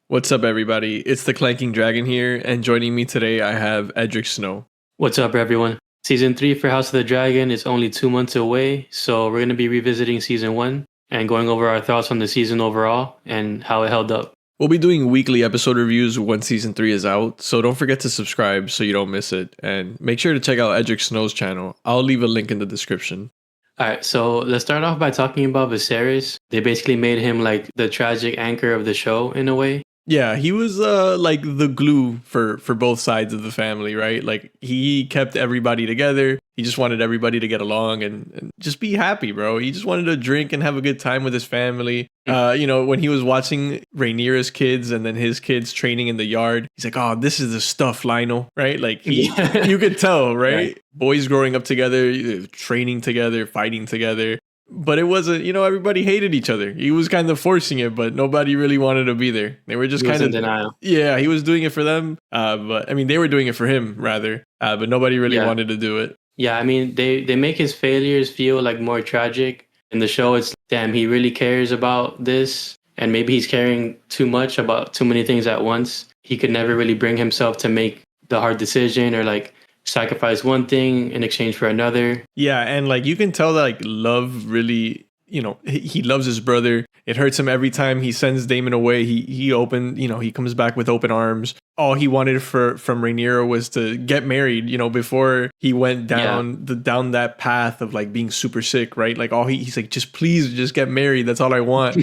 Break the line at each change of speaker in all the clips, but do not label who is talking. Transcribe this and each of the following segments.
What's up, everybody? It's the Clanking Dragon here, and joining me today, I have Edric Snow.
What's up, everyone? Season 3 for House of the Dragon is only 2 months away, so we're going to be revisiting Season 1 and going over our thoughts on the season overall and how it held up.
We'll be doing weekly episode reviews once Season 3 is out, so don't forget to subscribe so you don't miss it, and make sure to check out Edric Snow's channel. I'll leave a link in the description.
Alright, so let's start off by talking about Viserys. They basically made him like the tragic anchor of the show in a way.
Yeah, he was like the glue for both sides of the family, right? Like he kept everybody together. He just wanted everybody to get along and just be happy, bro. He just wanted to drink and have a good time with his family. When he was watching Rhaenyra's kids and then his kids training in the yard, he's like, "Oh, this is the stuff, Lionel," right? Like you could tell, right? Boys growing up together, training together, fighting together. But it wasn't, everybody hated each other. He was kind of forcing it, but nobody really wanted to be there. They were just kind of
in denial.
Yeah, he was doing it for them. But I mean, they were doing it for him rather. But nobody really wanted to do it.
Yeah, I mean, they make his failures feel like more tragic. In the show, it's, damn, he really cares about this. And maybe he's caring too much about too many things at once. He could never really bring himself to make the hard decision or like sacrifice one thing in exchange for another.
Yeah, and like you can tell that like love really, he loves his brother. It hurts him every time he sends Daemon away. He comes back with open arms. All he wanted from Rhaenyra was to get married, before he went down down that path of like being super sick, right? Like he's like, please just get married. That's all I want.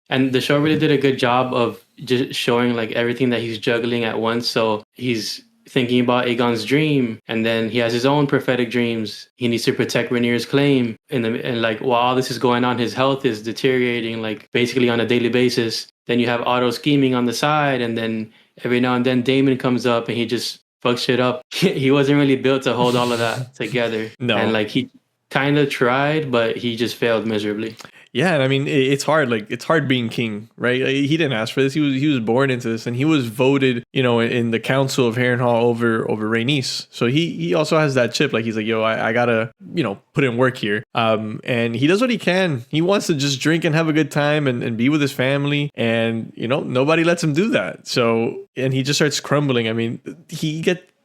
And the show really did a good job of just showing like everything that he's juggling at once. So he's thinking about Aegon's dream, and then he has his own prophetic dreams. He needs to protect Rhaenyra's claim, and like while all this is going on, his health is deteriorating like basically on a daily basis. Then you have Otto scheming on the side, and then every now and then Daemon comes up and he just fucks shit up. He wasn't really built to hold all of that together.
No,
and like he kind of tried, but he just failed miserably.
Yeah, and I mean it's hard. Like it's hard being king, right? Like, he didn't ask for this. He was born into this, and he was voted, in the Council of Harrenhal over Rhaenys. So he also has that chip. Like he's like, yo, I gotta put in work here. And he does what he can. He wants to just drink and have a good time and be with his family, and nobody lets him do that. So and he just starts crumbling. I mean,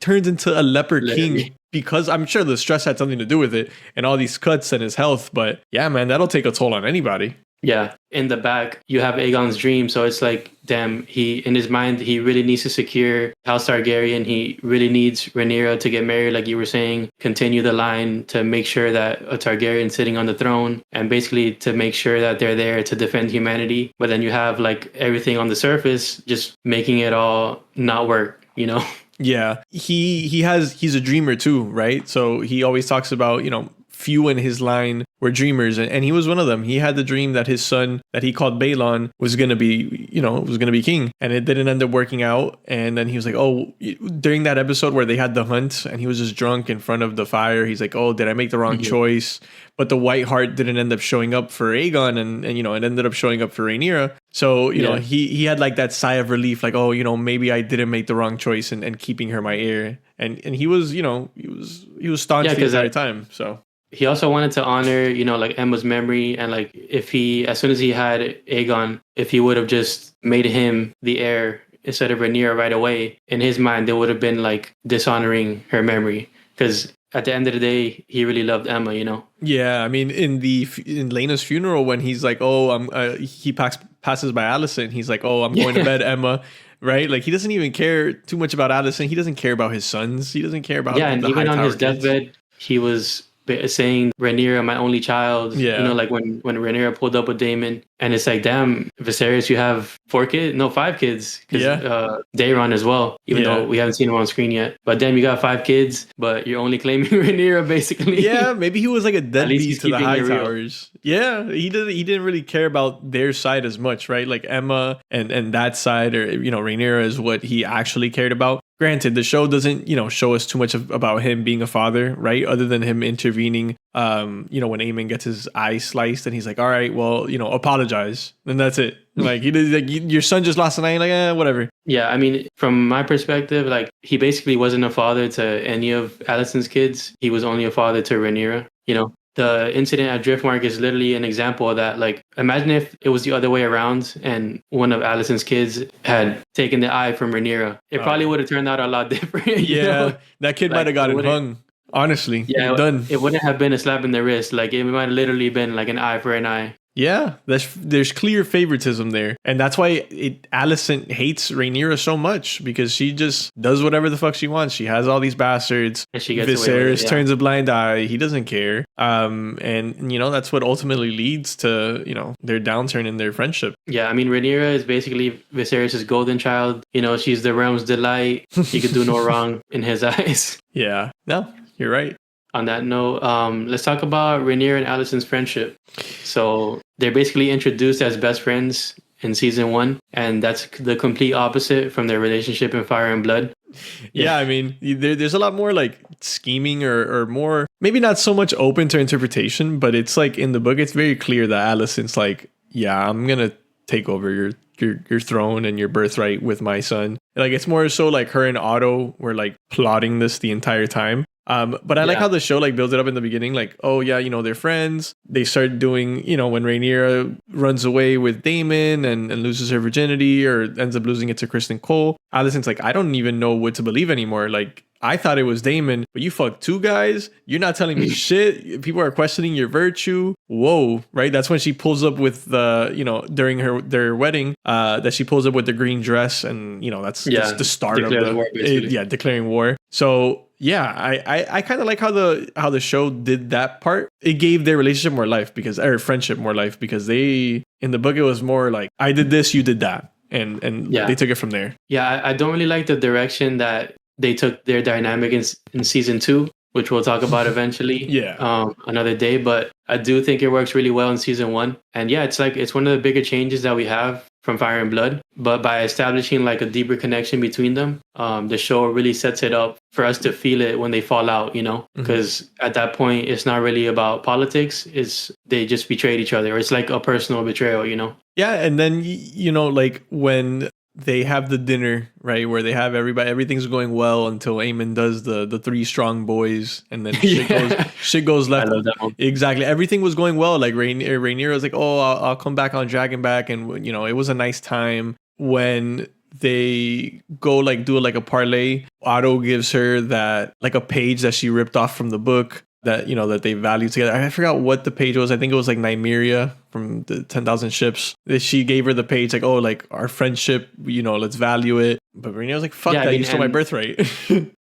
turns into a leper king. Because I'm sure the stress had something to do with it and all these cuts and his health. But yeah, man, that'll take a toll on anybody.
Yeah. In the back, you have Aegon's dream. So it's like, damn, in his mind, he really needs to secure House Targaryen. He really needs Rhaenyra to get married, like you were saying, continue the line to make sure that a Targaryen sitting on the throne and basically to make sure that they're there to defend humanity. But then you have like everything on the surface, just making it all not work,
Yeah, he's a dreamer too, right? So he always talks about, few in his line were dreamers, and he was one of them. He had the dream that his son, that he called Balon, was gonna be king, and it didn't end up working out. And then he was like, oh, during that episode where they had the hunt, and he was just drunk in front of the fire, he's like, oh, did I make the wrong choice? But the White Hart didn't end up showing up for Aegon, and it ended up showing up for Rhaenyra. So he had like that sigh of relief, like, oh, maybe I didn't make the wrong choice and keeping her my heir. And he was he was staunch the entire time. So
he also wanted to honor, like Emma's memory, and like as soon as he had Aegon, if he would have just made him the heir instead of Rhaenyra right away, in his mind, they would have been like dishonoring her memory, because at the end of the day, he really loved Emma,
Yeah, I mean, in Laena's funeral, when he's like, oh, he passes by Alicent, he's like, oh, I'm going to bed, Emma. Right? Like he doesn't even care too much about Alicent. He doesn't care about his sons. He doesn't care about
and even on his deathbed, he was saying, Rhaenyra, my only child. Like when Rhaenyra pulled up with Daemon, and it's like, damn, Viserys, you have 5 kids. Daeron as well, even though we haven't seen him on screen yet. But damn, you got 5 kids, but you're only claiming Rhaenyra, basically.
Yeah, maybe he was like a deadbeat to the Hightowers. Yeah, he didn't really care about their side as much, right? Like Emma and that side, or Rhaenyra is what he actually cared about. Granted, the show doesn't, show us too much about him being a father, right? Other than him intervening, when Aemon gets his eye sliced, and he's like, all right, well, apologize. And that's it. Like, he did, like, your son just lost an eye, like, whatever.
Yeah, I mean, from my perspective, like, he basically wasn't a father to any of Alicent's kids. He was only a father to Rhaenyra, the incident at Driftmark is literally an example of that. Like, imagine if it was the other way around and one of Allison's kids had taken the eye from Rhaenyra. It probably would have turned out a lot different. You know?
That kid might
Like,
have gotten hung. Honestly, done.
It wouldn't have been a slap in the wrist. Like, it might have literally been like an eye for an eye.
Yeah, there's clear favoritism there, and that's why Alicent hates Rhaenyra so much, because she just does whatever the fuck she wants. She has all these bastards.
And she gets away with
Viserys
it, yeah.
turns a blind eye. He doesn't care. And you know, that's what ultimately leads to, you know, their downturn in their friendship.
Yeah, I mean, Rhaenyra is basically Viserys' golden child. You know, she's the realm's delight. She could do no wrong in his eyes.
Yeah, no, you're right.
On that note, let's talk about Rhaenyra and Alicent's friendship. So they're basically introduced as best friends in season 1, and that's the complete opposite from their relationship in Fire and Blood.
Yeah, I mean, there's a lot more like scheming or more, maybe not so much open to interpretation, but it's like in the book, it's very clear that Alicent's like, yeah, I'm gonna take over your throne and your birthright with my son. Like, it's more so like her and Otto were like plotting this the entire time. But I like how the show like builds it up in the beginning, like, oh yeah, you know, they're friends. They start doing, you know, when Rhaenyra runs away with Daemon and loses her virginity or ends up losing it to Kristen Cole, Alicent's like, I don't even know what to believe anymore. Like, I thought it was Daemon, but you fucked 2 guys. You're not telling me shit. People are questioning your virtue. Whoa, right? That's when she pulls up with the, you know, during their wedding, that she pulls up with the green dress, and you know, that's the start of the war, declaring war. So yeah, I kind of like how the show did that part. It gave their relationship more life, or friendship more life, because they, in the book, it was more like, I did this, you did that, and they took it from there.
Yeah, I don't really like the direction that they took their dynamic in season 2, which we'll talk about eventually. Another day, but I do think it works really well in season 1. And yeah, it's one of the bigger changes that we have from Fire and Blood, but by establishing like a deeper connection between them, the show really sets it up for us to feel it when they fall out, you know, because at that point it's not really about politics, it's they just betrayed each other, or it's like a personal betrayal, you know. Yeah,
and then you know, like when they have the dinner, right, where they have everything's going well until Aemon does the 3 strong boys, and then shit goes left.
I love that one.
Exactly, everything was going well. Like Rhaenyra was like, oh, I'll come back on Dragonback, and you know, it was a nice time. When they go like do like a parlay, Otto gives her that like a page that she ripped off from the book that, you know, that they value together. I forgot what the page was. I think it was like Nymeria from the 10,000 ships. That she gave her the page like, oh, like our friendship, you know, let's value it. But Rhaenyra was like, fuck that, you stole my birthright.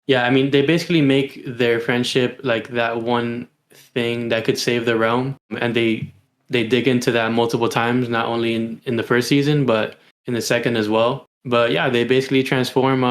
Yeah, I mean, they basically make their friendship like that one thing that could save the realm, and they dig into that multiple times, not only in the first season, but in the second as well. But yeah, they basically transform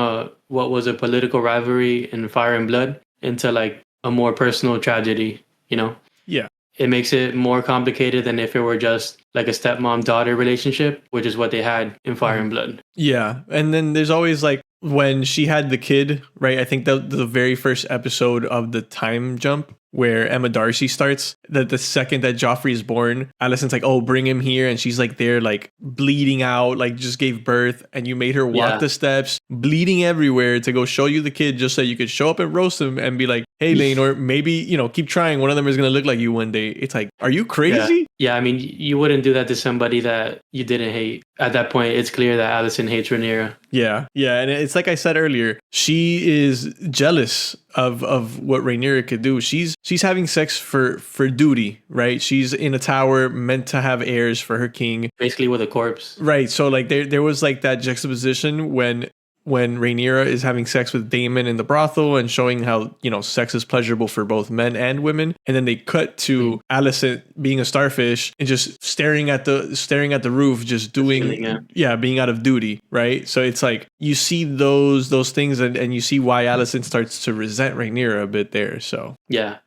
what was a political rivalry in Fire and Blood into like a more personal tragedy, you know?
Yeah.
It makes it more complicated than if it were just like a stepmom-daughter relationship, which is what they had in Fire and Blood.
Yeah. And then there's always like, when she had the kid, right? I think the very first episode of the time jump where Emma Darcy starts, that the second that Joffrey is born, Alicent's like, oh, bring him here. And she's like there, like bleeding out, like just gave birth. And you made her walk the steps, bleeding everywhere to go show you the kid just so you could show up and roast him and be like, hey, Lane, or maybe, you know, keep trying. One of them is going to look like you one day. It's like, are you crazy?
Yeah, I mean, you wouldn't do that to somebody that you didn't hate. At that point, it's clear that Alicent hates Rhaenyra.
Yeah. And it's like I said earlier, she is jealous of what Rhaenyra could do. She's having sex for duty, right? She's in a tower meant to have heirs for her king.
Basically with a corpse.
Right. So like there was like that juxtaposition when Rhaenyra is having sex with Daemon in the brothel and showing how, you know, sex is pleasurable for both men and women. And then they cut to Alicent being a starfish and just staring at the roof, just doing, being out of duty. Right. So it's like you see those things and you see why Alicent starts to resent Rhaenyra a bit there. So,
yeah.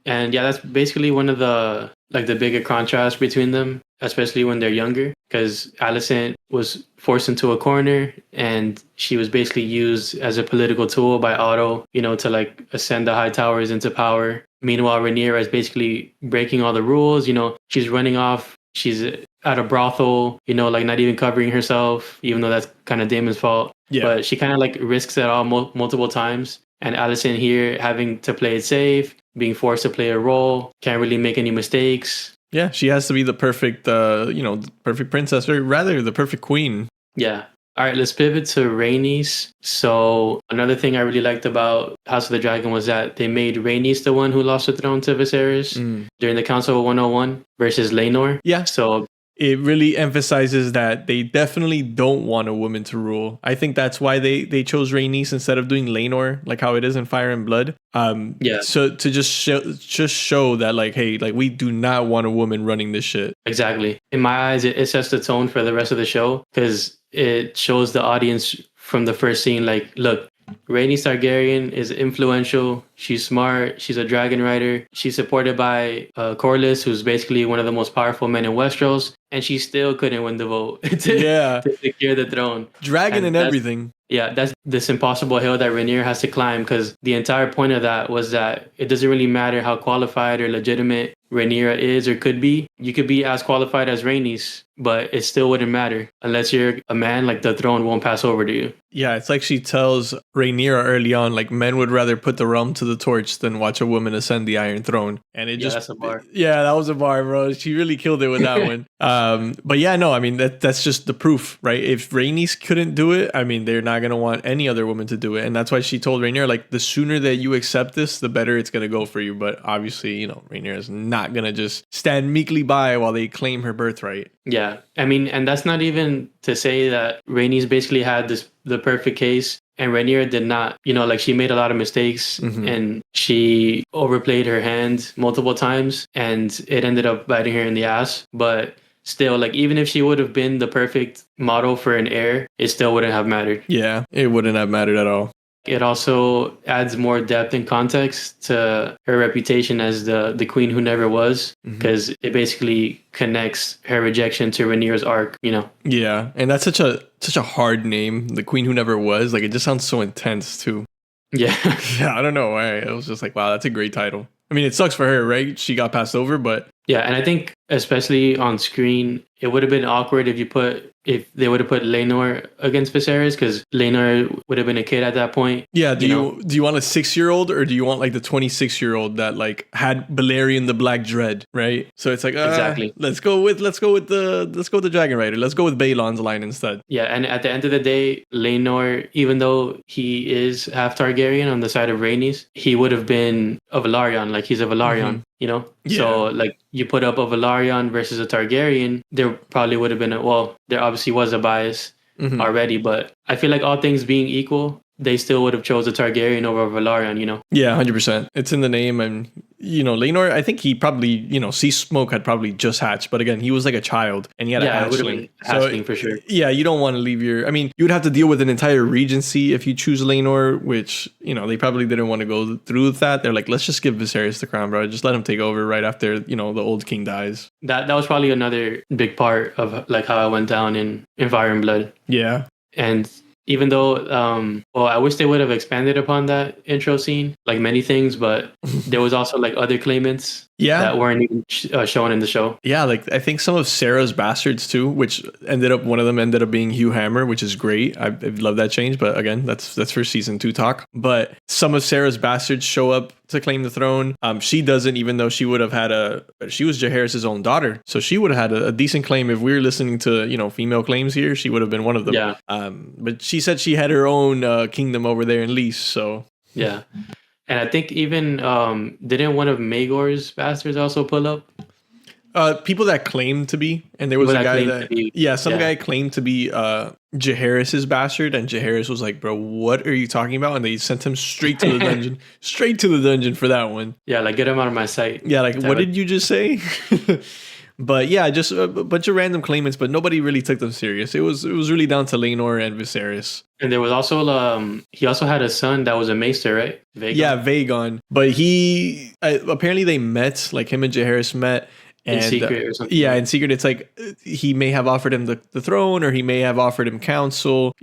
And yeah, that's basically one of the bigger contrasts between them, especially when they're younger, because Alicent was forced into a corner and she was basically used as a political tool by Otto, you know, to like ascend the high towers into power. Meanwhile, Rhaenyra is basically breaking all the rules. You know, she's running off. She's at a brothel, you know, like not even covering herself, even though that's kind of Daemon's fault. Yeah. But she kind of like risks it all multiple times. And Alicent here having to play it safe, being forced to play a role, can't really make any mistakes.
Yeah, she has to be the perfect, the perfect princess, or rather the perfect queen.
Yeah. All right, let's pivot to Rhaenys. So another thing I really liked about House of the Dragon was that they made Rhaenys the one who lost the throne to Viserys during the Council of 101 versus Laenor.
Yeah.
So
it really emphasizes that they definitely don't want a woman to rule. I think that's why they chose Rhaenys instead of doing Laenor, like how it is in Fire and Blood. So to just show that, like, hey, like, we do not want a woman running this shit.
Exactly. In my eyes, it sets the tone for the rest of the show because it shows the audience from the first scene, like, look, Rhaenys Targaryen is influential. She's smart. She's a dragon rider. She's supported by Corlys, who's basically one of the most powerful men in Westeros, and she still couldn't win the vote to secure the throne.
Dragon and everything.
Yeah, that's this impossible hill that Rhaenyra has to climb, because the entire point of that was that it doesn't really matter how qualified or legitimate Rhaenyra is or could be. You could be as qualified as Rhaenys, but it still wouldn't matter unless you're a man. Like, the throne won't pass over to you.
Yeah, it's like she tells Rhaenyra early on, like, men would rather put the realm to the torch than watch a woman ascend the Iron Throne. And
that's a bar.
Yeah, that was a bar, bro. She really killed it with that one. But yeah, no, I mean, that's just the proof, right? If Rhaenys couldn't do it, I mean, they're not going to want any other woman to do it. And that's why she told Rhaenyra, like, the sooner that you accept this, the better it's going to go for you. But obviously, Rhaenyra is not going to just stand meekly by while they claim her birthright.
Yeah, I mean, and that's not even to say that Rhaenys basically had the perfect case and Rhaenyra did not. Like, she made a lot of mistakes and she overplayed her hand multiple times and it ended up biting her in the ass. But still, like, even if she would have been the perfect model for an heir, it still wouldn't have mattered.
Yeah, it wouldn't have mattered at all.
It also adds more depth and context to her reputation as the queen who never was, because it basically connects her rejection to Rhaenyra's arc,
Yeah, and that's such a hard name, the queen who never was. Like, it just sounds so intense too.
Yeah.
Yeah, I don't know why. It was just like, wow, that's a great title. I mean, it sucks for her, right? She got passed over, but...
Yeah, and I think especially on screen, it would have been awkward if they would have put Laenor against Viserys, because Laenor would have been a kid at that point.
Yeah, do you want a 6-year-old, or do you want like the 26-year-old that like had Balerion the Black Dread, right? So it's like
exactly.
Let's go with the Dragon Rider. Let's go with Balon's line instead.
Yeah, and at the end of the day, Laenor, even though he is half Targaryen on the side of Rhaenys, he would have been a Velaryon. Like, he's a Velaryon. Yeah. So, like, you put up a Velaryon versus a Targaryen, there probably would have been there obviously was a bias already, but I feel like all things being equal, they still would have chose a Targaryen over a Velaryon,
Yeah, 100%. It's in the name. And, Laenor, I think he probably, Sea Smoke had probably just hatched. But again, he was like a child and he had a hatchling.
Hatchling for sure.
Yeah, you don't want to leave you would have to deal with an entire regency if you choose Laenor, which, they probably didn't want to go through with that. They're like, let's just give Viserys the crown, bro. Just let him take over right after, the old king dies.
That was probably another big part of like how it went down in Fire and Blood.
Yeah.
And even though, I wish they would have expanded upon that intro scene, like many things, but there was also like other claimants that weren't even shown in the show.
Yeah, like I think some of Sarah's bastards too, which one of them ended up being Hugh Hammer, which is great. I love that change, but again, that's for season 2 talk. But some of Sarah's bastards show up to claim the throne. She doesn't, even though she would have had she was Jaehaerys' own daughter, so she would have had a decent claim. If we were listening to female claims here, she would have been one of them.
Yeah.
But she said she had her own kingdom over there in Lys, so
yeah. And I think even didn't one of Maegor's bastards also pull up?
People that claimed to be, and there was a guy guy claimed to be Jaehaerys' bastard, and Jaehaerys was like, bro, what are you talking about? And they sent him straight to the dungeon for that one.
Yeah, like, get him out of my sight.
Yeah, like, what did you just say? But yeah, just a bunch of random claimants, but nobody really took them serious. It was really down to Laenor and Viserys.
And there was also he also had a son that was a maester, right? Vagon.
Yeah, Vagon. But he apparently they met, like him and Jaehaerys met.
In secret or something.
Yeah, in secret. It's like he may have offered him the throne, or he may have offered him counsel, But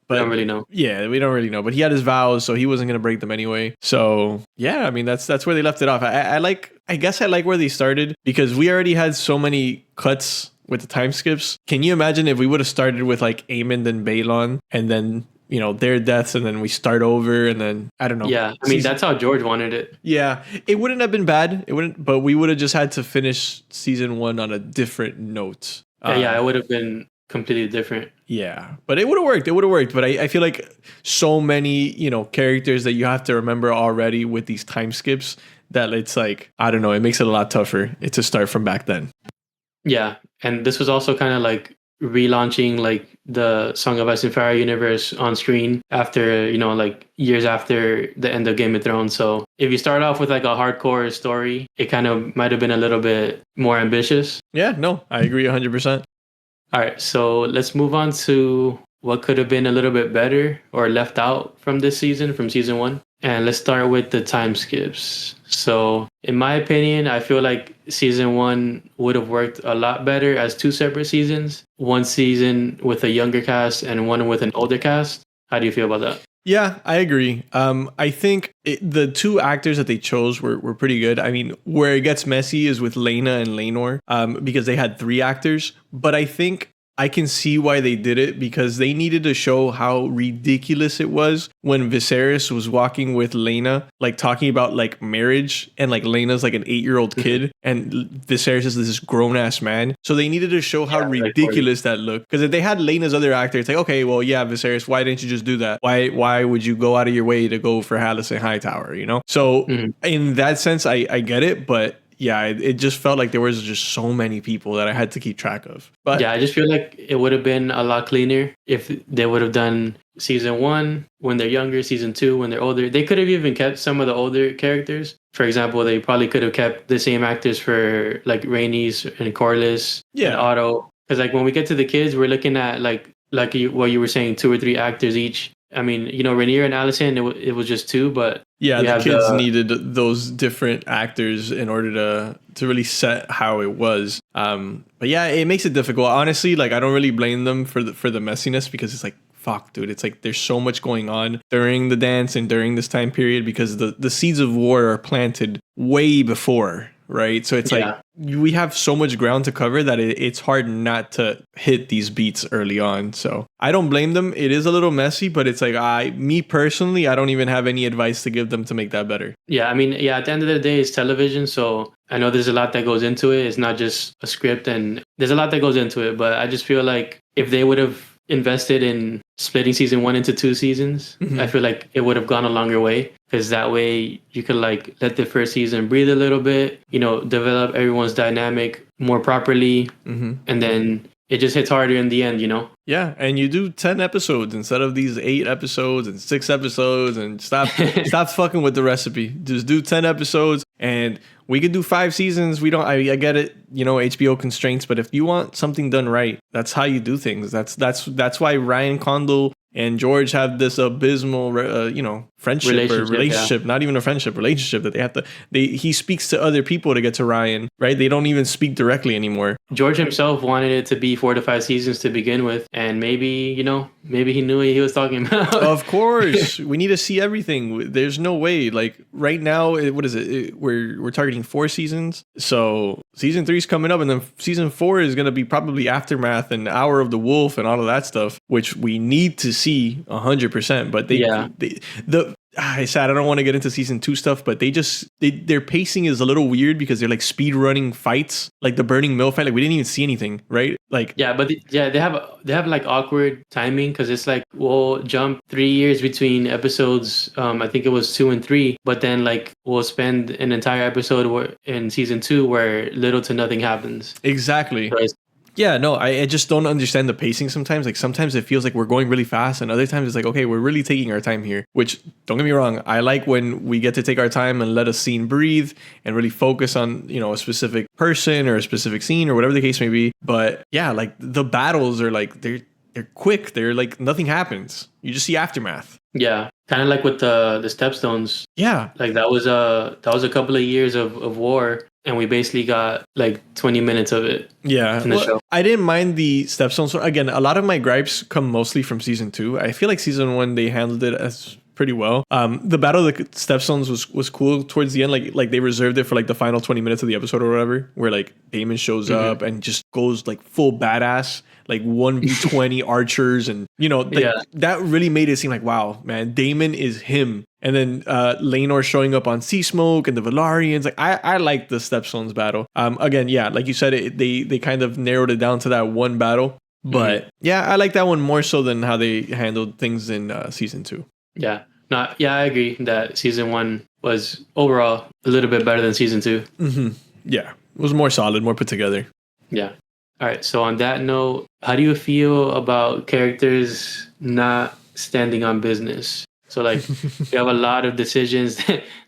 we don't really know.
Yeah, we don't really know. But he had his vows, so he wasn't going to break them anyway. So yeah, I mean, that's where they left it off. I guess I like where they started, because we already had so many cuts with the time skips. Can you imagine if we would have started with like Aemond and Balon, and then their deaths, and then we start over, and then I don't know.
Yeah, I mean that's how George wanted it.
Yeah, it wouldn't have been bad. It wouldn't, but we would have just had to finish season 1 on a different note.
Yeah, it would have been completely different.
Yeah, but it would have worked. It would have worked. But I feel like so many, characters that you have to remember already with these time skips that it's like, I don't know, it makes it a lot tougher to start from back then.
Yeah, and this was also kind of like relaunching like the Song of Ice and Fire universe on screen after, like years after the end of Game of Thrones. So if you start off with like a hardcore story, it kind of might have been a little bit more ambitious.
Yeah, no, I agree 100%.
All right, so let's move on to what could have been a little bit better or left out from this season, from season 1. And let's start with the time skips. So in my opinion, I feel like season 1 would have worked a lot better as 2 separate seasons. 1 season with a younger cast and 1 with an older cast. How do you feel about that?
Yeah, I agree. I think the 2 actors that they chose were pretty good. I mean, where it gets messy is with Lena and Laenor, because they had 3 actors. But I think I can see why they did it, because they needed to show how ridiculous it was when Viserys was walking with Lena, like talking about like marriage, and like Lena's like an 8-year-old kid and Viserys is this grown ass man. So they needed to show how ridiculous that looked. Because if they had Lena's other actor, it's like, okay, well, yeah, Viserys, why didn't you just do that? Why would you go out of your way to go for Hallis Hightower, So in that sense, I get it, but yeah, it just felt like there was just so many people that I had to keep track of. But
yeah, I just feel like it would have been a lot cleaner if they would have done season 1 when they're younger, season 2 when they're older. They could have even kept some of the older characters. For example, they probably could have kept the same actors for like Rhaenys and Corlys and Otto. Because like when we get to the kids, we're looking at like what you were saying, 2 or 3 actors each. I mean, Rhaenyra and Alicent, it was just 2, but
yeah, the kids needed those different actors in order to really set how it was. But yeah, it makes it difficult. Honestly, like I don't really blame them for the messiness, because it's like, fuck, dude, it's like there's so much going on during the dance and during this time period, because the seeds of war are planted way before. Right. So it's like we have so much ground to cover that it's hard not to hit these beats early on. So I don't blame them. It is a little messy, but it's like me personally, I don't even have any advice to give them to make that better.
Yeah. I mean, at the end of the day, it's television. So I know there's a lot that goes into it. It's not just a script, and there's a lot that goes into it. But I just feel like if they would have invested in splitting season 1 into 2 seasons, I feel like it would have gone a longer way, because that way you could like let the first season breathe a little bit, develop everyone's dynamic more properly, and then it just hits harder in the end,
Yeah, and you do 10 episodes instead of these 8 episodes and 6 episodes, and stop fucking with the recipe. Just do 10 episodes, and we could do 5 seasons. I get it, HBO constraints, but if you want something done right, that's how you do things. That's why Ryan Condal and George have this abysmal, friendship or relationship, not even a friendship, relationship that he speaks to other people to get to Ryan, right? They don't even speak directly anymore.
George himself wanted it to be 4 to 5 seasons to begin with. And maybe he knew what he was talking about.
Of course. We need to see everything. There's no way. Like right now, what is it? We're targeting 4 seasons. So season 3 is coming up, and then season 4 is going to be probably Aftermath and Hour of the Wolf and all of that stuff, which we need to see 100%. But I said I don't want to get into season 2 stuff, but their pacing is a little weird, because they're like speed running fights, like the Burning Mill fight. Like we didn't even see anything, right? Like
they have like awkward timing, because it's like we'll jump 3 years between episodes. I think it was 2 and 3, but then like we'll spend an entire episode in season 2 where little to nothing happens.
Exactly. So yeah, no, I just don't understand the pacing sometimes. Like sometimes it feels like we're going really fast, and other times it's like, okay, we're really taking our time here, which don't get me wrong. I like when we get to take our time and let a scene breathe and really focus on, a specific person or a specific scene or whatever the case may be. But yeah, like the battles are like, they're quick. They're like nothing happens. You just see aftermath.
Yeah. Kind of like with the Stepstones.
Yeah.
Like that was a couple of years of war. And we basically got like 20 minutes of it.
Yeah.
In the show.
I didn't mind the Stepstones. Again, a lot of my gripes come mostly from season 2. I feel like season 1, they handled it as pretty well. The battle of the stepstones was cool towards the end. Like they reserved it for like the final 20 minutes of the episode or whatever, where like Damon shows up and just goes like full badass, like 1v20 archers, and that really made it seem like, wow, man, Damon is him. And then Laenor showing up on Sea Smoke and the Valarians. Like I like the Stepstones battle. Again, yeah, like you said, they kind of narrowed it down to that one battle. But yeah, I like that one more so than how they handled things in season 2.
Yeah. No, yeah, I agree that season 1 was overall a little bit better than season 2.
Mm-hmm. Yeah, it was more solid, more put together.
Yeah. All right. So on that note, how do you feel about characters not standing on business? So like you have a lot of decisions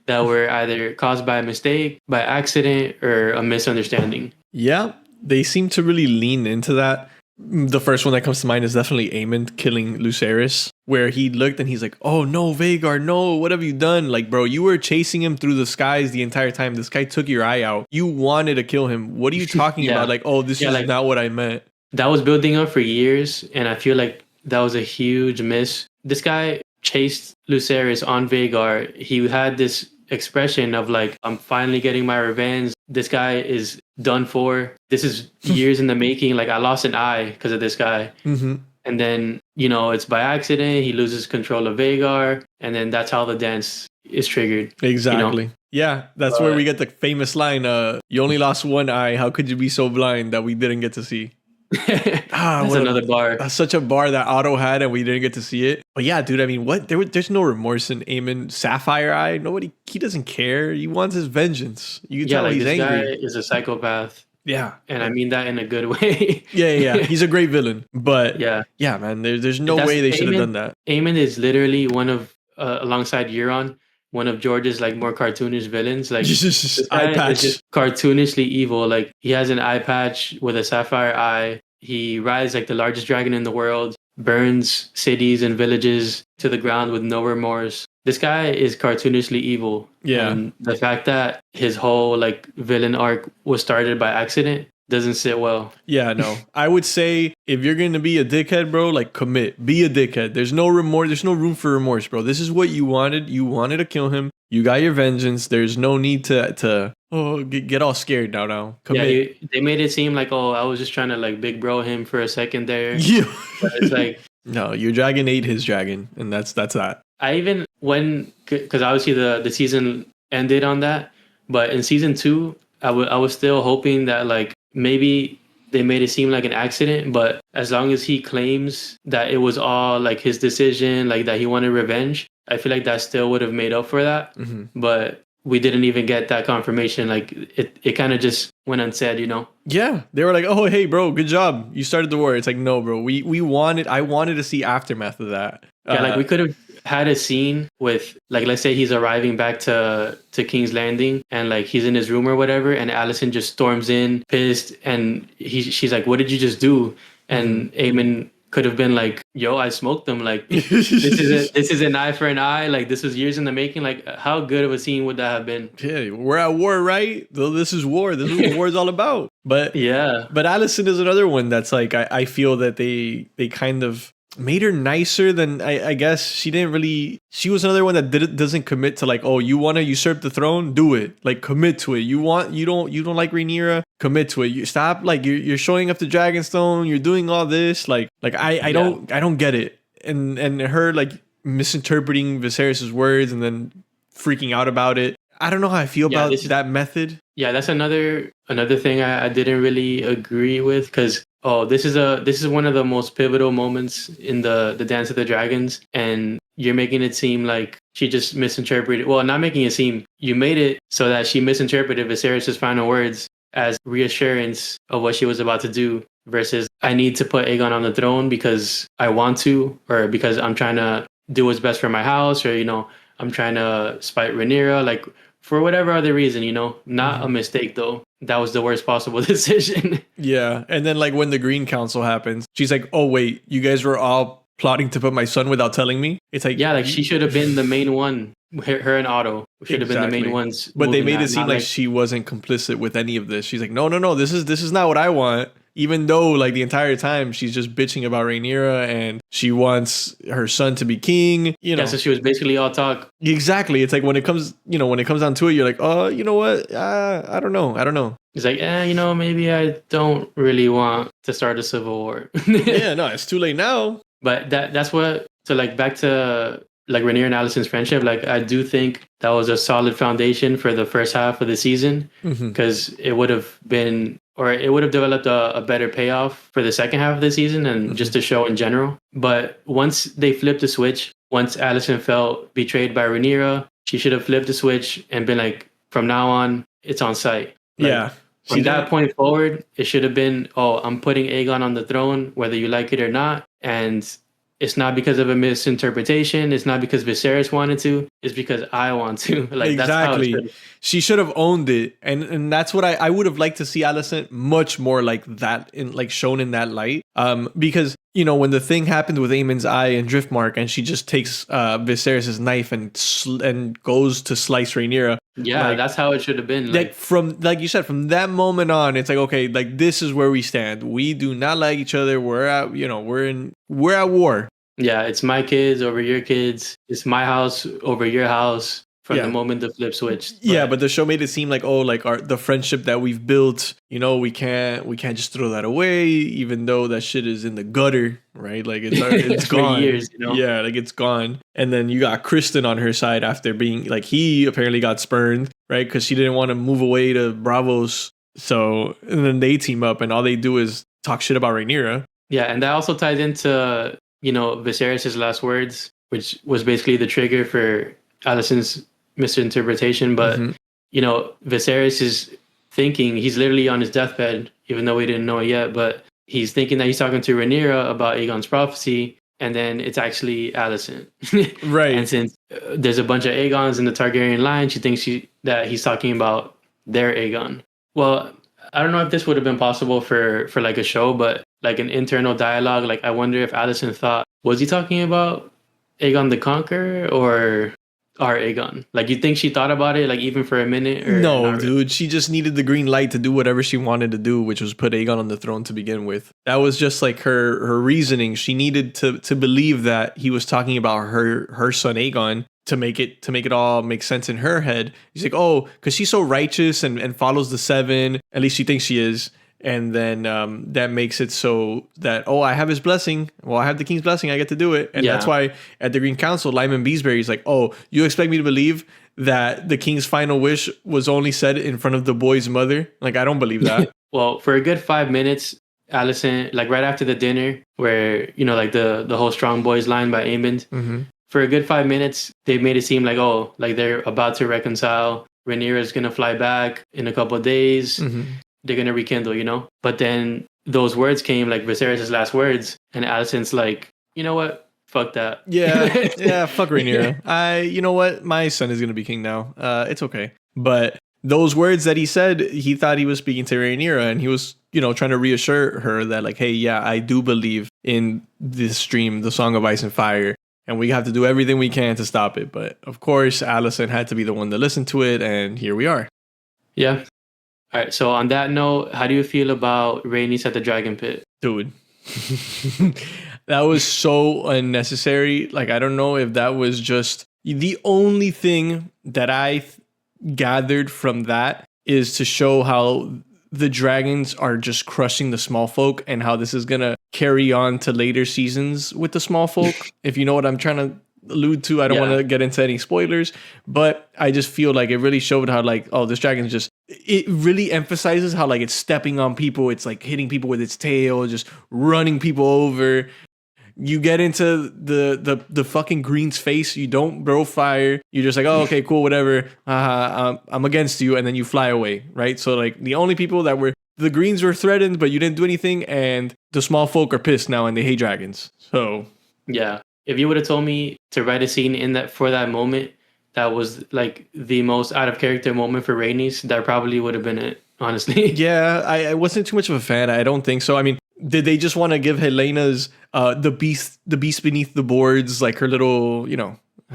that were either caused by a mistake, by accident, or a misunderstanding.
Yeah, they seem to really lean into that. The first one that comes to mind is definitely Aemon killing Lucerys, where he looked and he's like, oh no, Vhagar, no, what have you done? Like, bro, you were chasing him through the skies the entire time. This guy took your eye out. You wanted to kill him. What are you talking about? Like, oh, this is like, not what I meant.
That was building up for years, and I feel like that was a huge miss. This guy chased Lucerys on Vhagar. He had this expression of like, I'm finally getting my revenge. This guy is done for. This is years in the making. Like, I lost an eye because of this guy. Mm-hmm. And then, it's by accident. He loses control of Vhagar. And then that's how the dance is triggered.
Exactly. Yeah, that's where we get the famous line, you only lost one eye. How could you be so blind that we didn't get to see?
That's another bar.
That's such a bar that Otto had and we didn't get to see it. But yeah, dude, I mean, what? There's no remorse in Aemon. Sapphire Eye, he doesn't care. He wants his vengeance. You can tell he's angry.
This guy is a psychopath.
Yeah.
And I mean that in a good way.
Yeah. He's a great villain. But yeah, man, there's no way they should have done that.
Aemon is literally one of, alongside Euron, one of George's like more cartoonish villains. Like this
eye patch.
Is just cartoonishly evil. Like he has an eye patch with a sapphire eye. He rides like the largest dragon in the world, burns cities and villages to the ground with no remorse. This guy is cartoonishly evil. Yeah. And the fact that his whole like villain arc was started by accident doesn't sit well. Yeah, no. I would say if you're going to be a dickhead, bro, like commit. Be a dickhead. There's no remorse. There's no room for remorse, bro. This is what you wanted. You wanted to kill him. You got your vengeance. There's no need to get all scared now. Commit. Yeah, they made it seem like, I was just trying to like big bro him for a second there. Yeah. But it's like, no, your dragon ate his dragon, and that's that. I even because obviously the season ended on that, but in season 2, I was still hoping that like maybe they made it seem like an accident, but as long as he claims that it was all like his decision, like that he wanted revenge, I feel like that still would have made up for that. Mm-hmm. But we didn't even get that confirmation. Like it kind of just went unsaid, Yeah, they were like, "Oh, hey, bro, good job. You started the war." It's like, no, bro. I wanted to see aftermath of that. Yeah, like we could have had a scene with like, let's say he's arriving back to King's Landing and like he's in his room or whatever, and Alicent just storms in pissed, and she's like, "What did you just do?" And Aemon could have been like, yo, I smoked them. Like, this is an eye for an eye. Like, this was years in the making. Like, how good of a scene would that have been? Yeah, we're at war, right? This is war. This is what war is all about. But yeah, but Alicent is another one that's like, I feel that they kind of made her nicer than I guess she didn't really. She was another one that doesn't commit to like, oh, you want to usurp the throne, do it. Like, commit to it. You don't like Rhaenyra, commit to it. You stop like you're showing up the Dragonstone. You're doing all this like I don't get it. And her like misinterpreting Viserys's words and then freaking out about it. I don't know how I feel about that method. Yeah, that's another thing I didn't really agree with because. Oh, this is one of the most pivotal moments in the Dance of the Dragons, and you're making it seem like she just misinterpreted. Well, not making it seem. You made it so that she misinterpreted Viserys' final words as reassurance of what she was about to do, versus I need to put Aegon on the throne because I want to, or because I'm trying to do what's best for my house, or I'm trying to spite Rhaenyra, like for whatever other reason, not a mistake though. That was the worst possible decision. Yeah. And then like when the Green Council happens, she's like, oh wait, you guys were all plotting to put my son without telling me? It's like, yeah, like she should have been the main one. Her and Otto should have been the main ones. But they made it seem like she wasn't complicit with any of this. She's like, no, this is not what I want.
even though like the entire time she's just bitching about Rhaenyra and she wants her son to be king, you know.
Yeah, so she was basically all talk.
Exactly. It's like when it comes down to it, you're like, oh, you know what? I don't know.
It's like, maybe I don't really want to start a civil war.
Yeah, no, it's too late now.
But that's what. So like back to like Rhaenyra and Alicent's friendship. Like I do think that was a solid foundation for the first half of the season because it would have developed a better payoff for the second half of the season and just the show in general. But once they flipped the switch, once Alicent felt betrayed by Rhaenyra, she should have flipped the switch and been like, from now on, it's on site. Like,
yeah.
From that point forward, it should have been, I'm putting Aegon on the throne, whether you like it or not. And it's not because of a misinterpretation. It's not because Viserys wanted to. It's because I want to. Like
exactly.
That's how
she should have owned it, and that's what I would have liked to see Alicent much more like that, in like shown in that light. Because when the thing happened with Aemon's eye and Driftmark, and she just takes Viserys' knife and goes to slice Rhaenyra.
Yeah, like, that's how it should have been.
Like you said, from that moment on, it's like, okay, like this is where we stand. We do not like each other. We're at war.
Yeah, it's my kids over your kids. It's my house over your house. From the moment the flip switched.
But the show made it seem like, the friendship that we've built, we can't just throw that away, even though that shit is in the gutter, right? Like it's gone.
For years,
Yeah, like it's gone. And then you got Kristen on her side after being like, he apparently got spurned, right? Because she didn't want to move away to Bravos. So, and then they team up and all they do is talk shit about Rhaenyra.
Yeah, and that also ties into, Viserys' last words, which was basically the trigger for Alicent's misinterpretation. But Viserys is thinking, he's literally on his deathbed, even though we didn't know it yet, but he's thinking that he's talking to Rhaenyra about Aegon's prophecy, and then it's actually Alicent.
Right.
And since there's a bunch of Aegons in the Targaryen line, she thinks that he's talking about their Aegon. Well, I don't know if this would have been possible for like a show, but like an internal dialogue, like I wonder if Alicent thought, was he talking about Aegon the Conqueror or our Aegon? Like, you think she thought about it, like, even for a minute? Or
no,
really?
Dude, she just needed the green light to do whatever she wanted to do, which was put Aegon on the throne to begin with. That was just like her reasoning. She needed to believe that he was talking about her son Aegon to make it all make sense in her head. She's like, oh, because she's so righteous and follows the seven. At least she thinks she is. And then that makes it so that, I have his blessing. Well, I have the king's blessing. I get to do it. And that's why at the Green Council, Lyman Beesbury is like, you expect me to believe that the king's final wish was only said in front of the boy's mother? Like, I don't believe that.
Well, for a good 5 minutes, Alicent, like right after the dinner where, like the whole Strong Boys line by Aemond, for a good 5 minutes, they made it seem like, like they're about to reconcile. Rhaenyra is going to fly back in a couple of days. They're going to rekindle, But then those words came, like Viserys' last words, and Alicent's like, you know what? Fuck that.
Yeah, fuck Rhaenyra. You know what? My son is going to be king now. It's okay. But those words that he said, he thought he was speaking to Rhaenyra, and he was, trying to reassure her that, like, hey, yeah, I do believe in this dream, the Song of Ice and Fire, and we have to do everything we can to stop it. But, of course, Alicent had to be the one to listen to it, and here we are.
Yeah. All right, so on that note, how do you feel about Rhaenys at the Dragon Pit?
Dude, that was so unnecessary. Like, I don't know if that was just the only thing that I gathered from that is to show how the dragons are just crushing the small folk and how this is going to carry on to later seasons with the small folk. If you know what I'm trying to allude to, I don't want to get into any spoilers, but I just feel like it really showed how, like, this dragon just, it really emphasizes how, like, it's stepping on people. It's like hitting people with its tail, just running people over. You get into the fucking green's face. You don't bro fire. You're just like, okay, cool, whatever. I'm against you. And then you fly away. Right. So, like, the only people that were, the greens were threatened, but you didn't do anything. And the small folk are pissed now and they hate dragons. So,
yeah. If you would have told me to write a scene for that moment, that was like the most out of character moment for Rhaenys, that probably would have been it, honestly.
Yeah, I wasn't too much of a fan. I don't think so. I mean, did they just want to give Helena's the beast beneath the boards, like her little,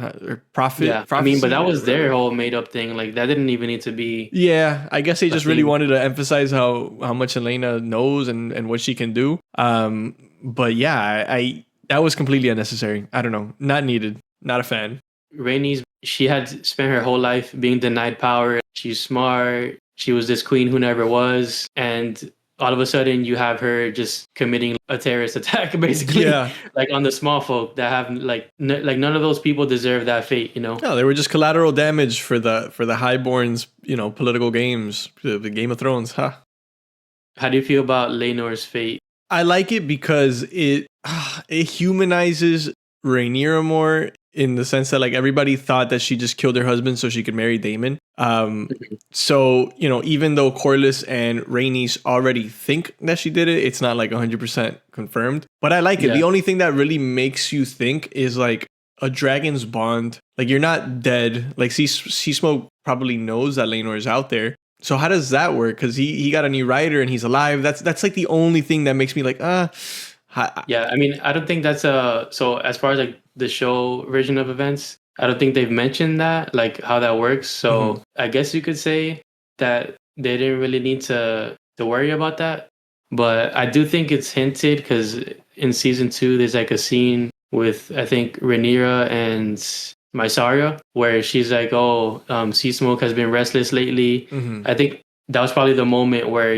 or prophet.
Yeah, I mean, but that was their whole made up thing. Like that didn't even need to be.
Yeah, I guess they
a
just really
thing.
wanted to emphasize how much Elena knows and what she can do. But yeah, I that was completely unnecessary. I don't know, not needed. Not a fan.
Rhaenys, she had spent her whole life being denied power. She's smart. She was this queen who never was, and all of a sudden you have her just committing a terrorist attack, basically,
Yeah.
like on the small folk that have like like none of those people deserve that fate, you know?
No, they were just collateral damage for the highborns, political games, the Game of Thrones. Huh.
How do you feel about Laenor's fate?
I like it because it humanizes Rhaenyra more in the sense that like everybody thought that she just killed her husband so she could marry Daemon. So even though Corlys and Rhaenys already think that she did it, it's not like 100% confirmed. But I like it.
Yeah.
The only thing that really makes you think is like a dragon's bond. Like you're not dead. Like Seasmoke probably knows that Laenor is out there. So how does that work? Because he got a new rider and he's alive. That's like the only thing that makes me like
Yeah, I mean, I don't think that's so as far as like the show version of events, I don't think they've mentioned that, like how that works. So I guess you could say that they didn't really need to worry about that. But I do think it's hinted because in season 2, there's like a scene with, I think, Rhaenyra and Mysaria, where she's like, "Oh, Seasmoke has been restless lately." I think that was probably the moment where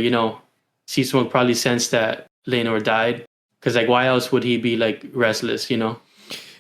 Seasmoke probably sensed that Laenor died, because like, why else would he be like restless?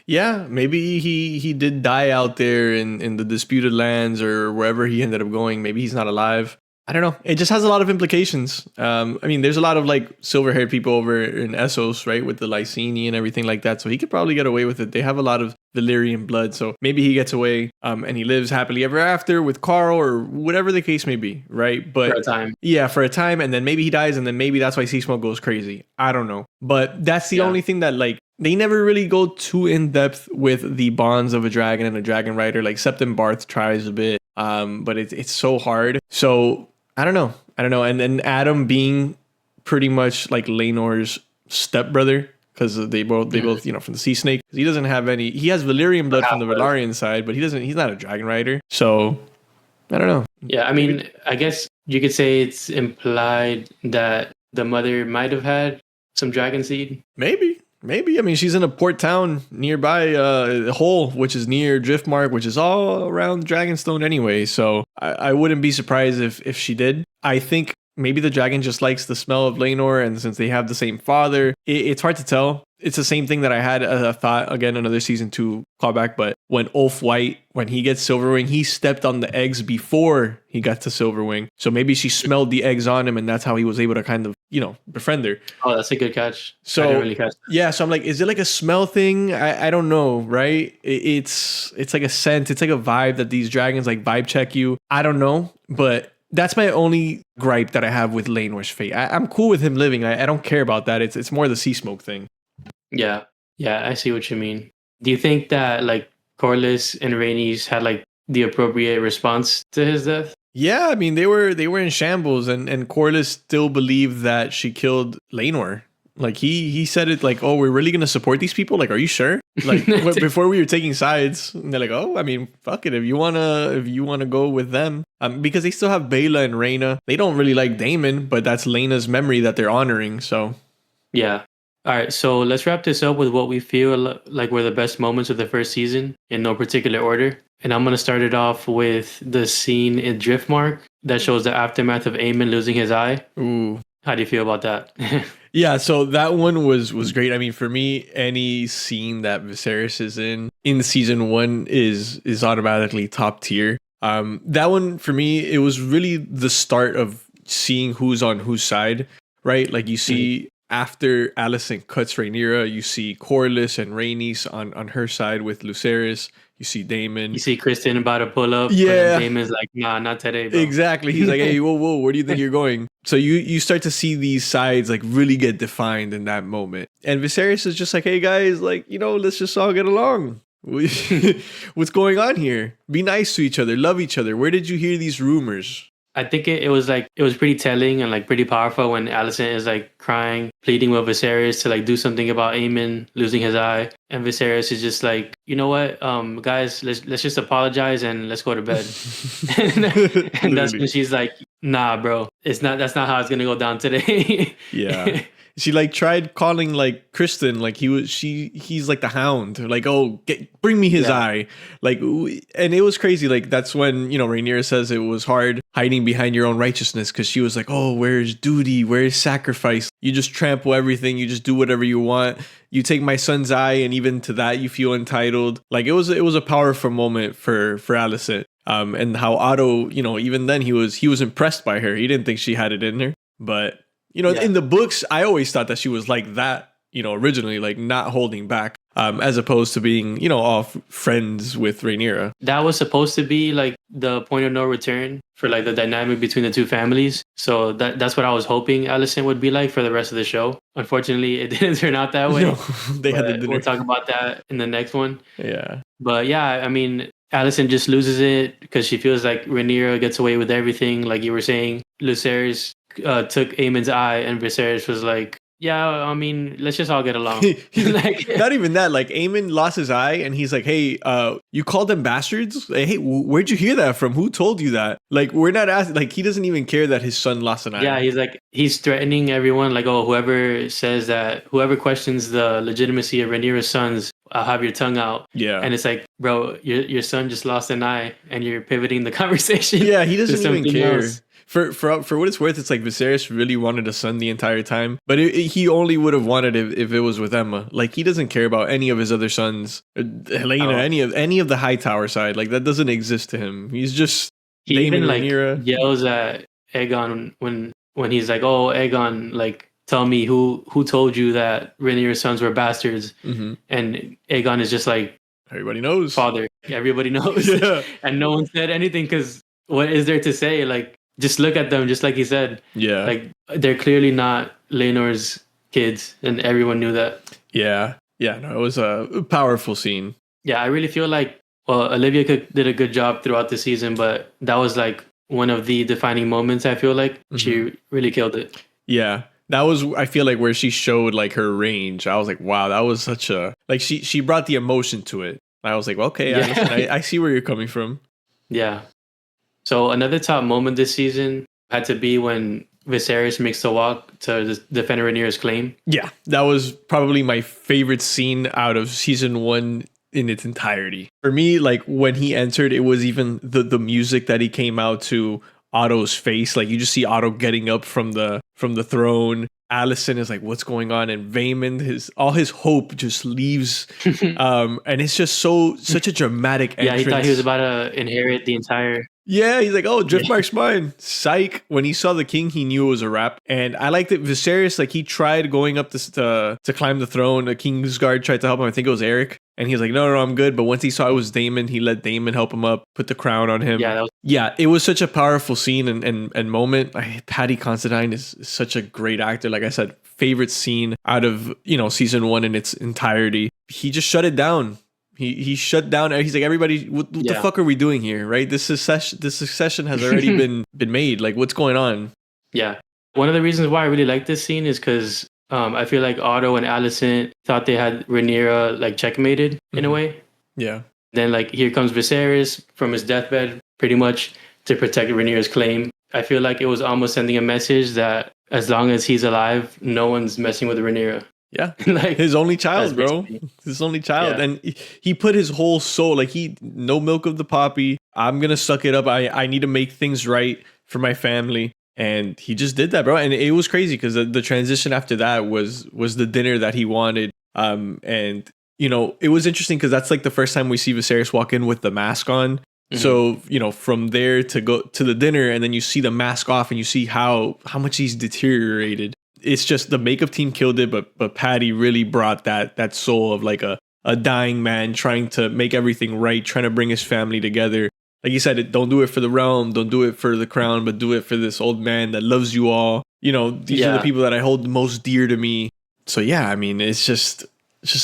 Yeah, maybe he did die out there in the disputed lands or wherever he ended up going. Maybe he's not alive. I don't know. It just has a lot of implications. I mean, there's a lot of like silver-haired people over in Essos, right, with the Lyseni and everything like that. So he could probably get away with it. They have a lot of Valyrian blood, so maybe he gets away and he lives happily ever after with Carl or whatever the case may be, right? But
For a time.
Yeah, for a time, and then maybe he dies, and then maybe that's why Seasmoke goes crazy. I don't know, but that's the only thing that like they never really go too in depth with the bonds of a dragon and a dragon rider. Like Septim Barth tries a bit, but it's so hard. So I don't know. And then Adam being pretty much like Laenor's stepbrother, because they both from the sea snake. He doesn't have any. He has Valyrian blood from the Velaryon side, but he's not a dragon rider. So I don't know.
Yeah, I mean, I guess you could say it's implied that the mother might have had some dragon seed.
Maybe. I mean, she's in a port town nearby Hull, which is near Driftmark, which is all around Dragonstone anyway. So I wouldn't be surprised if she did. I think maybe the dragon just likes the smell of Laenor, and since they have the same father, it's hard to tell. It's the same thing that I had as a thought, again, another season 2 callback, but when Ulf White, when he gets Silverwing, he stepped on the eggs before he got to Silverwing. So maybe she smelled the eggs on him, and that's how he was able to kind of, befriend her.
Oh, that's a good catch.
So
I didn't really catch that.
Yeah, so I'm like, is it like a smell thing? I don't know, right? It's like a scent. It's like a vibe that these dragons like vibe check you. I don't know, but that's my only gripe that I have with Laenor's fate. I'm cool with him living. I don't care about that. It's more the Seasmoke thing.
Yeah, I see what you mean. Do you think that like Corlys and Rhaenys had like the appropriate response to his death?
Yeah, I mean they were in shambles, and Corlys still believed that she killed Laenor. Like he said it like, "Oh, we're really gonna support these people? Like, are you sure?" Like before we were taking sides, and they're like, "Oh, I mean, fuck it. If you wanna go with them, because they still have Baela and Rhaena. They don't really like Daemon, but that's Laena's memory that they're honoring. So
yeah." All right, so let's wrap this up with what we feel like were the best moments of the first season in no particular order. And I'm going to start it off with the scene in Driftmark that shows the aftermath of Aemon losing his eye.
Ooh.
How do you feel about that?
Yeah, so that one was great. I mean, for me, any scene that Viserys is in season 1 is automatically top tier. That one, for me, it was really the start of seeing who's on whose side, right? Like you see... After Alicent cuts Rhaenyra, you see Corlys and Rhaenys on her side with Lucerys. You see Daemon.
You see Kristen about to pull up.
Yeah.
Daemon's like, nah, not today, bro.
Exactly. He's like, hey, whoa, where do you think you're going? So you start to see these sides like really get defined in that moment. And Viserys is just like, hey guys, like, let's just all get along. What's going on here? Be nice to each other. Love each other. Where did you hear these rumors?
I think it was like it was pretty telling and like pretty powerful when Alicent is like crying, pleading with Viserys to like do something about Aemon losing his eye, and Viserys is just like, you know what, guys, let's just apologize and let's go to bed. And that's when
Literally.
she's like, nah, bro, it's not. That's not how it's gonna go down today.
Yeah. She like tried calling like Kristen, like he's like the hound, like, oh, bring me his
Yeah.
eye, like, and it was crazy. Like that's when Rhaenyra says it was hard hiding behind your own righteousness, because she was like, oh, where's duty, where's sacrifice? You just trample everything, you just do whatever you want. You take my son's eye, and even to that you feel entitled. Like it was a powerful moment for Alicent. And how Otto, even then he was impressed by her. He didn't think she had it in her, but.
Yeah.
In the books, I always thought that she was like that, originally, like not holding back, as opposed to being, all friends with Rhaenyra.
That was supposed to be like the point of no return for like the dynamic between the two families. So that's what I was hoping Alicent would be like for the rest of the show. Unfortunately, it didn't turn out that way.
No, they had the dinner.
We'll talk about that in the next one.
Yeah.
But yeah, I mean, Alicent just loses it because she feels like Rhaenyra gets away with everything. Like you were saying, Lucerys took Aemon's eye, and Viserys was like, yeah, I mean, let's just all get along.
Like, not even that. Like Aemon lost his eye, and he's like, "Hey, you called them bastards? Hey, where'd you hear that from? Who told you that?" Like, we're not asking. Like, he doesn't even care that his son lost an eye.
Yeah, he's threatening everyone. Like, oh, whoever questions the legitimacy of Rhaenyra's sons, I'll have your tongue out.
Yeah.
And it's like, bro, your son just lost an eye, and you're pivoting the conversation.
Yeah, he doesn't even care.
Else.
For what it's worth, it's like Viserys really wanted a son the entire time, but he only would have wanted it if it was with Emma. Like he doesn't care about any of his other sons, Helena, any of the Hightower side. Like that doesn't exist to him. He's just
he
Daemon,
even like
Rhaenyra.
Yells at Aegon when he's like, oh, Aegon, like tell me who told you that Rhaenyra's sons were bastards.
Mm-hmm.
And Aegon is just like,
everybody knows,
father, everybody knows.
Yeah.
And no one said anything because what is there to say? Like, just look at them, just like he said.
Yeah.
Like, they're clearly not Laenor's kids, and everyone knew that.
Yeah. Yeah, no, it was a powerful scene.
Yeah, I really feel like, well, Olivia Cook did a good job throughout the season, but that was like one of the defining moments, I feel like. Mm-hmm. She really killed it.
Yeah. That was, I feel like, where she showed like her range. I was like, wow, that was such a, like she brought the emotion to it. I was like, okay, yeah. I see where you're coming from.
Yeah. So another top moment this season had to be when Viserys makes the walk to defend Rhaenyra's claim.
Yeah, that was probably my favorite scene out of season 1 in its entirety. For me, like when he entered, it was even the music that he came out to, Otto's face. Like you just see Otto getting up from the throne. Alicent is like, what's going on? And Vaemond, all his hope just leaves. And it's just such a dramatic entrance.
Yeah, he thought he was about to inherit the entire...
Yeah, he's like, oh, Driftmark's mine. Psych. When he saw the king, he knew it was a wrap. And I liked it. Viserys, like, he tried going up to climb the throne. The king's guard tried to help him. I think it was Eric. And he was like, no, I'm good. But once he saw it was Daemon, he let Daemon help him up, put the crown on him. Yeah, it was such a powerful scene and moment. Paddy Considine is such a great actor. Like I said, favorite scene out of, season 1 in its entirety. He just shut it down. He shut down. He's like, everybody, what the fuck are we doing here, right? This succession has already been made. Like, what's going on?
Yeah. One of the reasons why I really like this scene is because I feel like Otto and Alicent thought they had Rhaenyra like checkmated in a way.
Yeah.
Then like here comes Viserys from his deathbed, pretty much to protect Rhaenyra's claim. I feel like it was almost sending a message that as long as he's alive, no one's messing with Rhaenyra.
Yeah, like his only child, bro. His only child.
Yeah.
And he put his whole soul, like no milk of the poppy. I'm going to suck it up. I need to make things right for my family. And he just did that, bro. And it was crazy because the transition after that was the dinner that he wanted. And, it was interesting because that's like the first time we see Viserys walk in with the mask on. Mm-hmm. So, from there to go to the dinner, and then you see the mask off and you see how much he's deteriorated. It's just the makeup team killed it, but Paddy really brought that soul of like a dying man trying to make everything right, trying to bring his family together. Like you said, don't do it for the realm, don't do it for the crown, but do it for this old man that loves you all. These are the people that I hold most dear to me. So yeah, I mean, it's just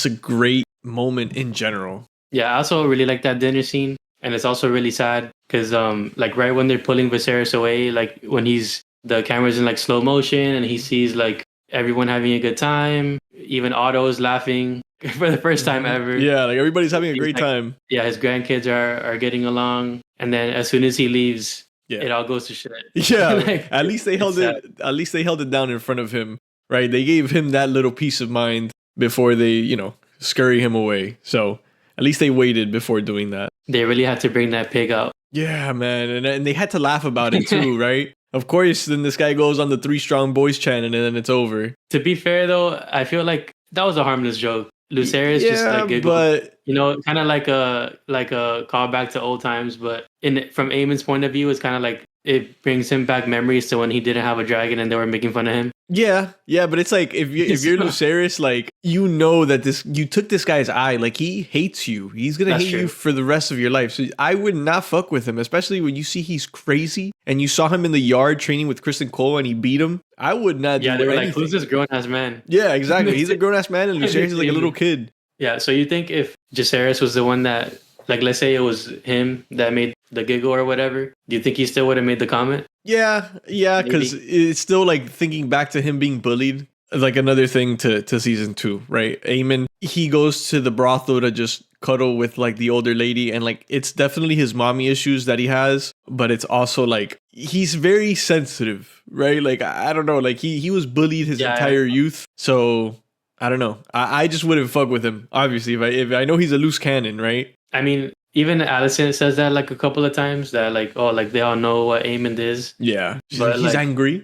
a great moment in general.
Yeah, I also really like that dinner scene. And it's also really sad because like right when they're pulling Viserys away, like when the camera's in like slow motion and he sees like everyone having a good time, even Otto's laughing for the first time ever.
Yeah, like everybody's having a
He's
great
like,
time.
yeah, his grandkids are getting along, and then as soon as he leaves,
Yeah.
it all goes to shit.
Yeah,
Like,
at least they held it. At least they held it down in front of him, right? They gave him that little peace of mind before they, scurry him away. So at least they waited before doing that.
They really had to bring that pig out.
Yeah, man, and they had to laugh about it too, right? Of course, then this guy goes on the 3 Strong Boys chant, and then it's over.
To be fair, though, I feel like that was a harmless joke. Lucerys just like giggled,
but
kind of like a callback to old times. But from Aemon's point of view, it's kind of like it brings him back memories to when he didn't have a dragon and they were making fun of him.
Yeah, but it's like if you're Lucerys, like you know that you took this guy's eye, like he hates you. He's gonna hate you for the rest of your life. So I would not fuck with him, especially when you see he's crazy and you saw him in the yard training with Kristen Cole and he beat him. I would not.
Yeah,
do
they were
anything.
like, "Who's this grown ass man?"
Yeah, exactly. He's a grown ass man, and Lucerys is like a little kid.
Yeah. So you think if Jacaerys was the one that, like, let's say it was him that made the giggle or whatever, do you think he still would have made the comment?
Yeah, because it's still like thinking back to him being bullied. Like another thing to season 2, right? Aemon, he goes to the brothel to just cuddle with like the older lady, and like it's definitely his mommy issues that he has, but it's also like he's very sensitive, right? Like I don't know, like he was bullied his entire youth, so I don't know. I just wouldn't fuck with him. Obviously, if I know he's a loose cannon, right?
I mean, even Alicent says that like a couple of times that like, oh, like they all know what Aemon is.
Yeah,
but
he's angry.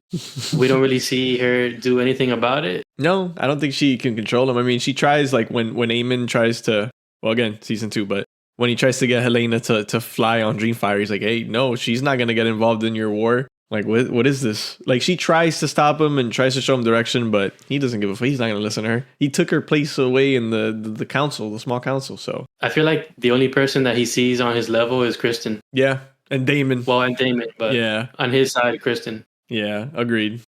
We don't really see her do anything about it.
No, I don't think she can control him. I mean, she tries like when Aemon tries to, well, again, season 2, but when he tries to get Helena to fly on Dreamfire, he's like, hey, no, she's not gonna get involved in your war. Like, what is this? Like, she tries to stop him and tries to show him direction, but he doesn't give a fuck. He's not going to listen to her. He took her place away in the council, the small council, so.
I feel like the only person that he sees on his level is Kristen.
Yeah, and Daemon.
Well, and Daemon, but yeah, on his side, Kristen.
Yeah, agreed.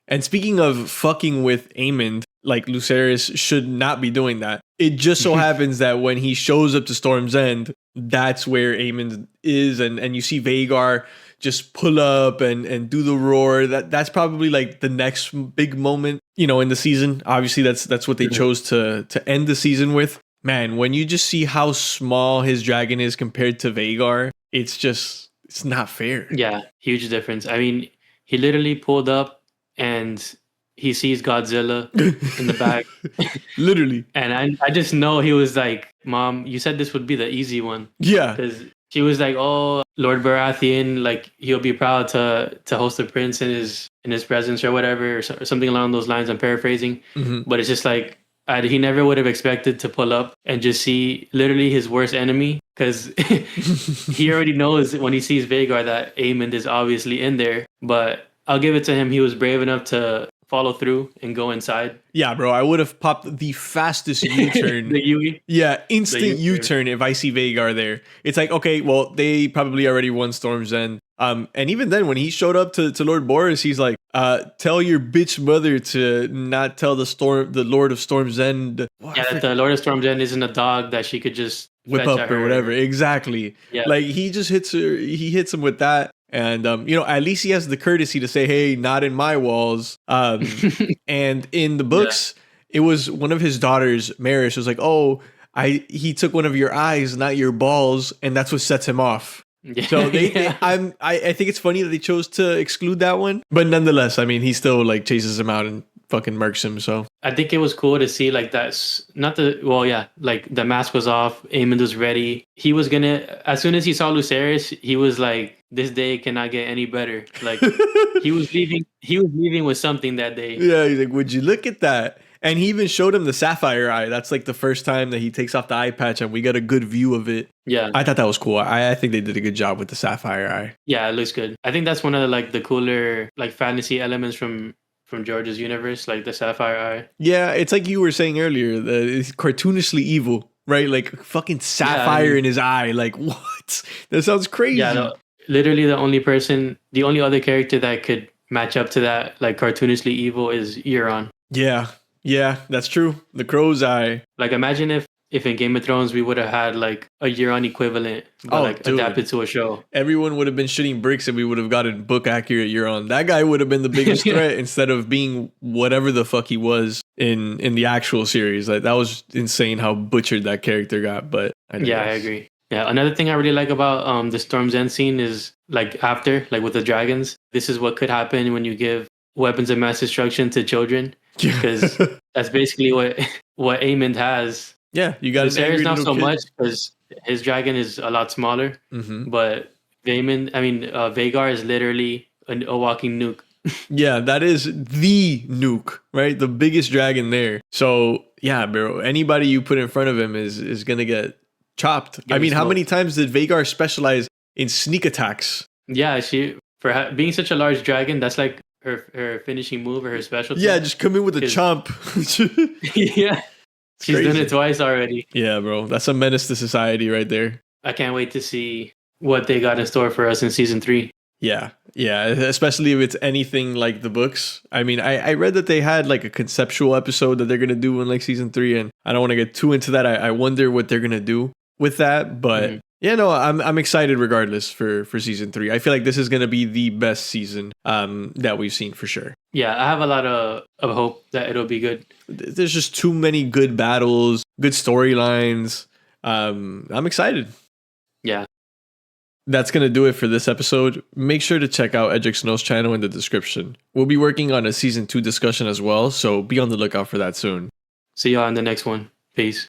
And speaking of fucking with Aemon, like, Lucerys should not be doing that. It just so happens that when he shows up to Storm's End, that's where Aemon is, and you see Vhagar just pull up and do the roar. That's probably like the next big moment, in the season. Obviously, that's what they chose to end the season with. Man, when you just see how small his dragon is compared to Vhagar, it's not fair.
Yeah, huge difference. I mean, he literally pulled up and he sees Godzilla in the back.
Literally.
And I just know he was like, Mom, you said this would be the easy one.
Yeah.
Because she was like, oh, Lord Baratheon, like he'll be proud to host the prince in his presence or whatever, or something along those lines. I'm paraphrasing. Mm-hmm. But it's just like, he never would have expected to pull up and just see literally his worst enemy, because he already knows when he sees Vhagar that Aemon is obviously in there. But I'll give it to him. He was brave enough to follow through and go inside.
Yeah, bro, I would have popped the fastest U-turn.
The Yui?
Yeah, instant U-turn if I see Vhagar there. It's like, okay, well, they probably already won Storm's End. And even then, when he showed up to Lord Boris, he's like, tell your bitch mother to not tell the Lord of Storm's End.
That the Lord of Storm's End isn't a dog that she could just
whip up or whatever. Exactly. Yeah. Like, he just hits her. He hits him with that. And, at least he has the courtesy to say, hey, not in my walls. And in the books, it was one of his daughters, Maris, was like, oh, he took one of your eyes, not your balls. And that's what sets him off. Yeah. So I think it's funny that they chose to exclude that one. But nonetheless, I mean, he still like chases him out and fucking murks him. So
I think it was cool to see like that's not like the mask was off. Aemon was ready. He was gonna, as soon as he saw Lucerys, he was like, this day cannot get any better. Like he was leaving with something that day.
Yeah, he's like, would you look at that? And he even showed him the sapphire eye. That's like the first time that he takes off the eye patch and we got a good view of it.
Yeah.
I thought that was cool. I think they did a good job with the sapphire eye.
Yeah, it looks good. I think that's one of the cooler like fantasy elements from George's universe, like the sapphire eye.
Yeah, it's like you were saying earlier, it's cartoonishly evil, right? Like fucking sapphire in his eye. Like what? That sounds crazy.
Yeah, literally the only other character that could match up to that like cartoonishly evil is Euron.
Yeah, that's true. The crow's eye.
Like imagine if if in Game of Thrones we would have had like a Euron equivalent, but like
dude.
adapted to a show.
Everyone would have been shitting bricks and we would have gotten book accurate Euron. That guy would have been the biggest threat instead of being whatever the fuck he was in the actual series. Like that was insane how butchered that character got. But
I agree. Yeah, another thing I really like about the Storm's End scene is like after, like with the dragons, this is what could happen when you give weapons of mass destruction to children, because that's basically what Aemond has.
Yeah, you got
Viserys not so much because his dragon is a lot smaller, but Vhagar is literally a walking nuke.
Yeah, that is the nuke, right? The biggest dragon there. So yeah, bro, anybody you put in front of him is gonna get chopped. I mean, how many times did Vhagar specialize in sneak attacks?
Yeah, she being such a large dragon, that's like her finishing move or her specialty.
Yeah, just come in with a chomp.
Yeah, she's done it twice already.
Yeah, bro, that's a menace to society right there.
I can't wait to see what they got in store for us in season 3.
Yeah, especially if it's anything like the books. I mean, I read that they had like a conceptual episode that they're gonna do in like season 3, and I don't want to get too into that. I wonder what they're gonna do with that, but yeah, no, I'm excited regardless for season 3. I feel like this is gonna be the best season that we've seen for sure.
Yeah, I have a lot of hope that it'll be good.
There's just too many good battles, good storylines. I'm excited.
Yeah.
That's going to do it for this episode. Make sure to check out Edric Snow's channel in the description. We'll be working on a season 2 discussion as well, so be on the lookout for that soon.
See y'all in the next one. Peace.